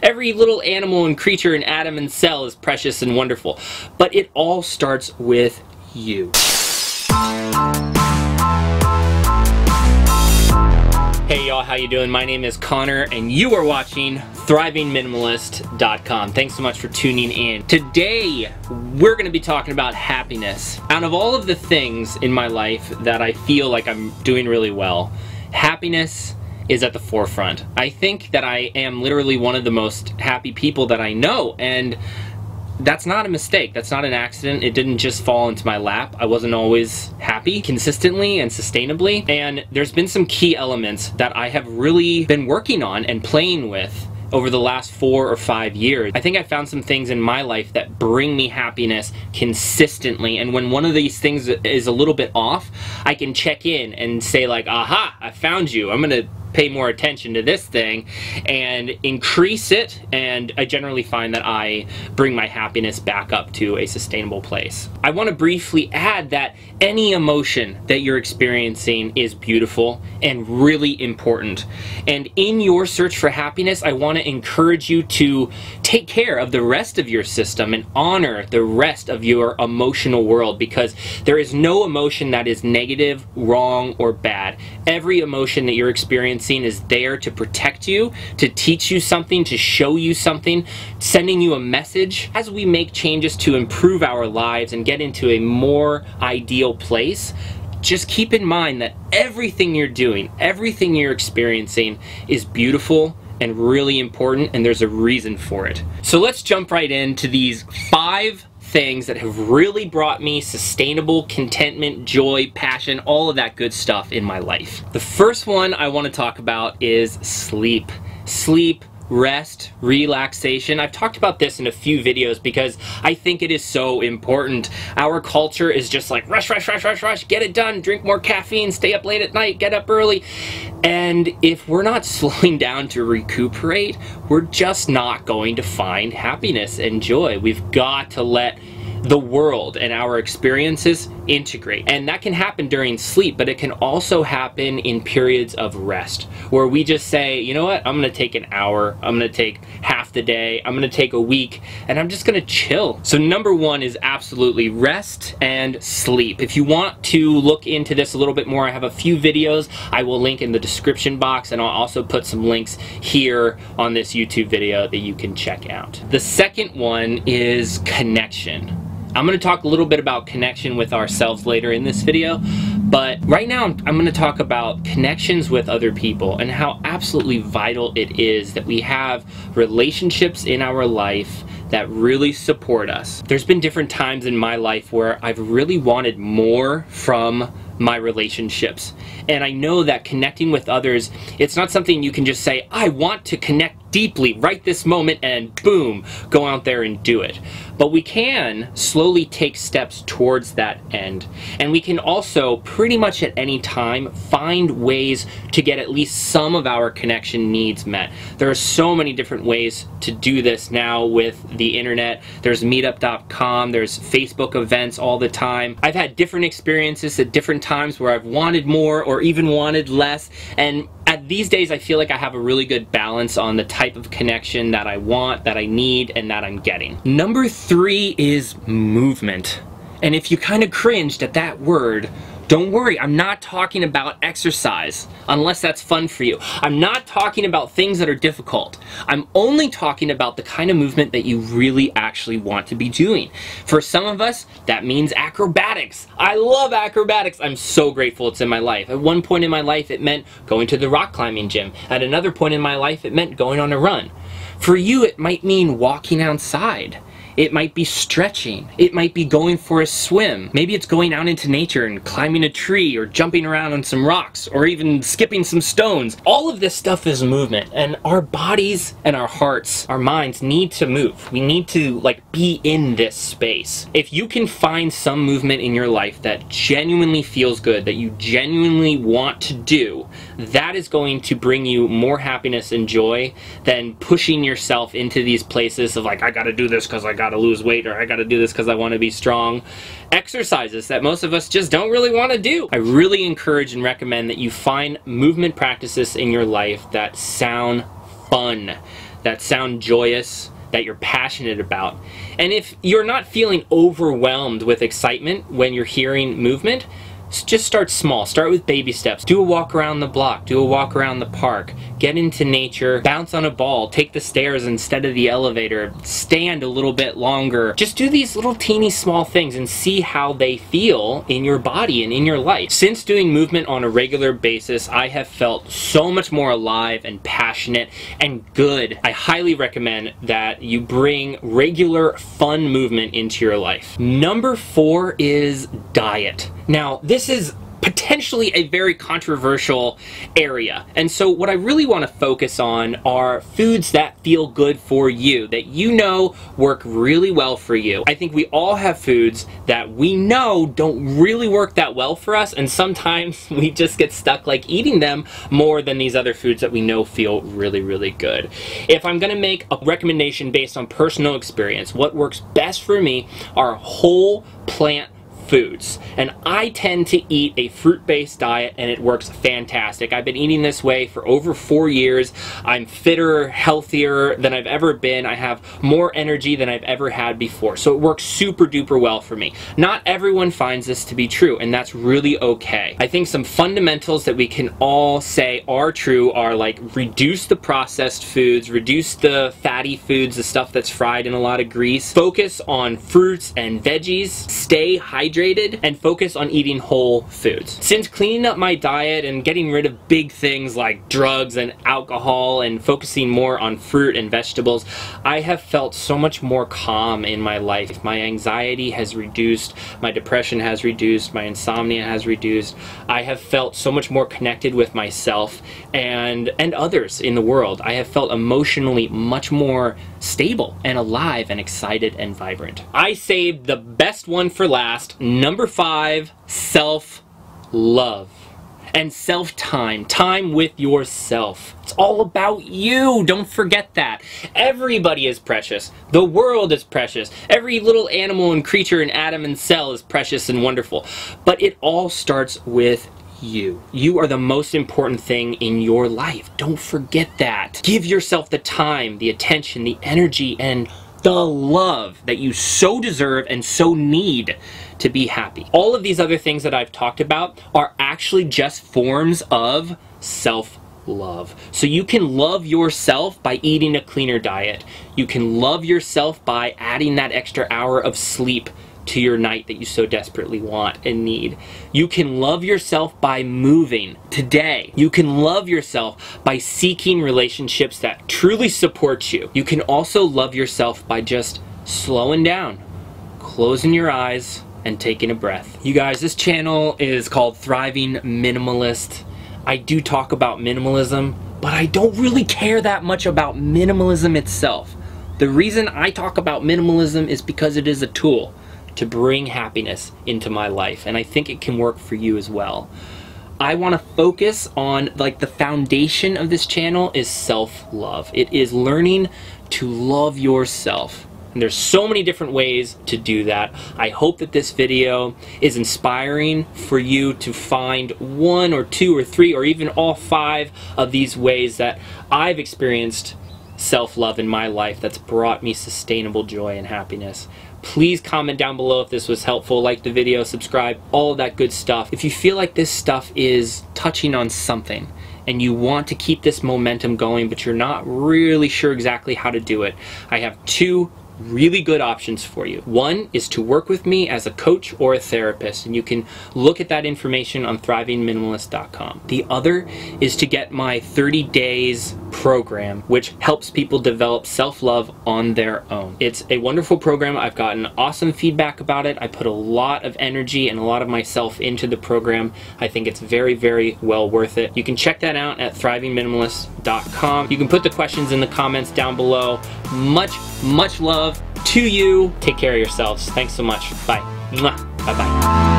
Every little animal and creature and atom and cell is precious and wonderful. But it all starts with you. Hey y'all, how you doing? My name is Connor and you are watching ThrivingMinimalist.com. Thanks so much for tuning in. Today, we're gonna be talking about happiness. Out of all of the things in my life that I feel like I'm doing really well, happiness is at the forefront. I think that I am literally one of the most happy people that I know, and that's not a mistake. That's not an accident. It didn't just fall into my lap. I wasn't always happy consistently and sustainably. And there's been some key elements that I have really been working on and playing with over the last 4 or 5 years. I think I found some things in my life that bring me happiness consistently. And when one of these things is a little bit off, I can check in and say like, aha, I found you. I'm gonna pay more attention to this thing and increase it, and I generally find that I bring my happiness back up to a sustainable place. I want to briefly add that any emotion that you're experiencing is beautiful and really important. And in your search for happiness, I want to encourage you to take care of the rest of your system and honor the rest of your emotional world, because there is no emotion that is negative, wrong, or bad. Every emotion that you're experiencing is there to protect you, to teach you something, to show you something, sending you a message. As we make changes to improve our lives and get into a more ideal place, just keep in mind that everything you're doing, everything you're experiencing is beautiful and really important, and there's a reason for it. So let's jump right into these 5 things that have really brought me sustainable contentment, joy, passion, all of that good stuff in my life. The first one I want to talk about is sleep. Sleep, rest, relaxation. I've talked about this in a few videos because I think it is so important. Our culture is just like rush, rush, rush, rush, rush, get it done, drink more caffeine, stay up late at night, get up early. And if we're not slowing down to recuperate, we're just not going to find happiness and joy. We've got to let the world and our experiences integrate. And that can happen during sleep, but it can also happen in periods of rest, where we just say, you know what, I'm gonna take an hour, I'm gonna take half the day, I'm gonna take a week, and I'm just gonna chill. So number 1 is absolutely rest and sleep. If you want to look into this a little bit more, I have a few videos I will link in the description box, and I'll also put some links here on this YouTube video that you can check out. The second one is connection. I'm going to talk a little bit about connection with ourselves later in this video, but right now I'm going to talk about connections with other people and how absolutely vital it is that we have relationships in our life that really support us. There's been different times in my life where I've really wanted more from my relationships, and I know that connecting with others, it's not something you can just say, I want to connect deeply right this moment, and boom, go out there and do it. But we can slowly take steps towards that end. And we can also pretty much at any time find ways to get at least some of our connection needs met. There are so many different ways to do this now with the internet. There's meetup.com, there's Facebook events all the time. I've had different experiences at different times where I've wanted more or even wanted less, and at these days I feel like I have a really good balance on the type of connection that I want, that I need, and that I'm getting. Number 3 is movement. And if you kind of cringed at that word, don't worry, I'm not talking about exercise, unless that's fun for you. I'm not talking about things that are difficult. I'm only talking about the kind of movement that you really actually want to be doing. For some of us, that means acrobatics. I love acrobatics. I'm so grateful it's in my life. At one point in my life, it meant going to the rock climbing gym. At another point in my life, it meant going on a run. For you, it might mean walking outside. It might be stretching. It might be going for a swim. Maybe it's going out into nature and climbing a tree or jumping around on some rocks or even skipping some stones. All of this stuff is movement, and our bodies and our hearts, our minds need to move. We need to be in this space. If you can find some movement in your life that genuinely feels good, that you genuinely want to do, that is going to bring you more happiness and joy than pushing yourself into these places of I gotta do this because I gotta lose weight, or I gotta do this because I want to be strong. Exercises that most of us just don't really want to do. I really encourage and recommend that you find movement practices in your life that sound fun, that sound joyous, that you're passionate about. And if you're not feeling overwhelmed with excitement when you're hearing movement, just start small. Start with baby steps. Do a walk around the block. Do a walk around the park. Get into nature. Bounce on a ball. Take the stairs instead of the elevator. Stand a little bit longer. Just do these little teeny small things and see how they feel in your body and in your life. Since doing movement on a regular basis, I have felt so much more alive and passionate and good. I highly recommend that you bring regular fun movement into your life. Number 4 is diet. Now, this is potentially a very controversial area. And so what I really want to focus on are foods that feel good for you, that you know work really well for you. I think we all have foods that we know don't really work that well for us, and sometimes we just get stuck like eating them more than these other foods that we know feel really, really good. If I'm gonna make a recommendation based on personal experience, what works best for me are whole plant foods. And I tend to eat a fruit-based diet, and it works fantastic. I've been eating this way for over 4 years. I'm fitter, healthier than I've ever been. I have more energy than I've ever had before. So it works super duper well for me. Not everyone finds this to be true, and that's really okay. I think some fundamentals that we can all say are true are like reduce the processed foods, reduce the fatty foods, the stuff that's fried in a lot of grease, focus on fruits and veggies, stay hydrated, and focus on eating whole foods. Since cleaning up my diet and getting rid of big things like drugs and alcohol and focusing more on fruit and vegetables, I have felt so much more calm in my life. My anxiety has reduced, my depression has reduced, my insomnia has reduced. I have felt so much more connected with myself and others in the world. I have felt emotionally much more stable and alive and excited and vibrant. I saved the best one for last. Number 5, self-love. And self-time, time with yourself. It's all about you, don't forget that. Everybody is precious. The world is precious. Every little animal and creature and atom and cell is precious and wonderful. But it all starts with you. You are the most important thing in your life. Don't forget that. Give yourself the time, the attention, the energy, and the love that you so deserve and so need to be happy. All of these other things that I've talked about are actually just forms of self-love. So you can love yourself by eating a cleaner diet. You can love yourself by adding that extra hour of sleep to your night that you so desperately want and need. You can love yourself by moving today. You can love yourself by seeking relationships that truly support you. You can also love yourself by just slowing down, closing your eyes, and taking a breath. You guys, this channel is called Thriving Minimalist. I do talk about minimalism, but I don't really care that much about minimalism itself. The reason I talk about minimalism is because it is a tool to bring happiness into my life, and I think it can work for you as well. I want to focus on, like, the foundation of this channel is self-love. It is learning to love yourself. And there's so many different ways to do that. I hope that this video is inspiring for you to find 1 or 2 or 3 or even all 5 of these ways that I've experienced self-love in my life that's brought me sustainable joy and happiness. Please comment down below if this was helpful, like the video, subscribe, all of that good stuff. If you feel like this stuff is touching on something and you want to keep this momentum going but you're not really sure exactly how to do it, I have 2 really good options for you. One is to work with me as a coach or a therapist, and you can look at that information on thrivingminimalist.com. The other is to get my 30 days program, which helps people develop self-love on their own. It's a wonderful program. I've gotten awesome feedback about it. I put a lot of energy and a lot of myself into the program. I think it's very, very well worth it. You can check that out at thrivingminimalist.com. You can put the questions in the comments down below. Much, much love to you. Take care of yourselves. Thanks so much. Bye. Mwah. Bye-bye.